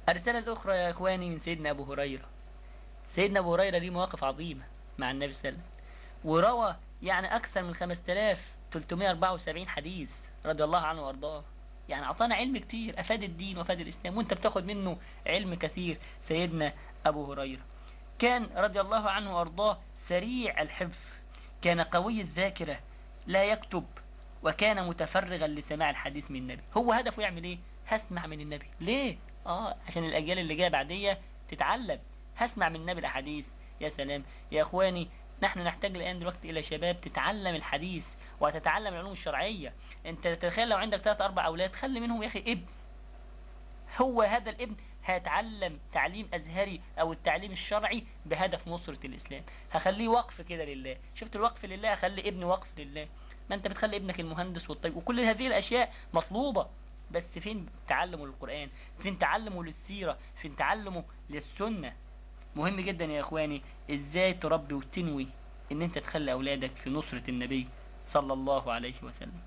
الرسالة الأخرى يا إخواني من سيدنا أبو هريرة. سيدنا أبو هريرة ليه مواقف عظيمة مع النبي صلى الله عليه وسلم، وروى يعني أكثر من 5374 حديث رضي الله عنه وأرضاه. يعني أعطانا علم كتير، أفاد الدين وأفاد الإسلام، وأنت بتاخد منه علم كثير. سيدنا أبو هريرة كان رضي الله عنه وأرضاه سريع الحفظ، كان قوي الذاكرة، لا يكتب، وكان متفرغا لسماع الحديث من النبي. هو هدفه يعمل ايه؟ هسمع من النبي. ليه؟ عشان الأجيال اللي جايه بعديه تتعلم. هسمع من النبي الأحاديث. يا سلام يا إخواني، نحن نحتاج الآن دلوقتي إلى شباب تتعلم الحديث وتتعلم العلوم الشرعية. أنت تتخيل لو عندك 3 4 أولاد، خلي منهم يا أخي ابن. هو هذا الابن هيتعلم تعليم أزهري أو التعليم الشرعي بهدف نصرة الإسلام. هخليه وقف كده لله. شفت الوقف لله؟ هخلي ابني وقف لله. ما أنت بتخلي ابنك المهندس والطبيب وكل هذه الأشياء مطلوبة، بس فين تعلمه للقرآن؟ فين تعلمه للسيرة؟ فين تعلمه للسنة؟ مهم جدا يا إخواني إزاي تربي وتنوي إن أنت تخلي أولادك في نصرة النبي صلى الله عليه وسلم.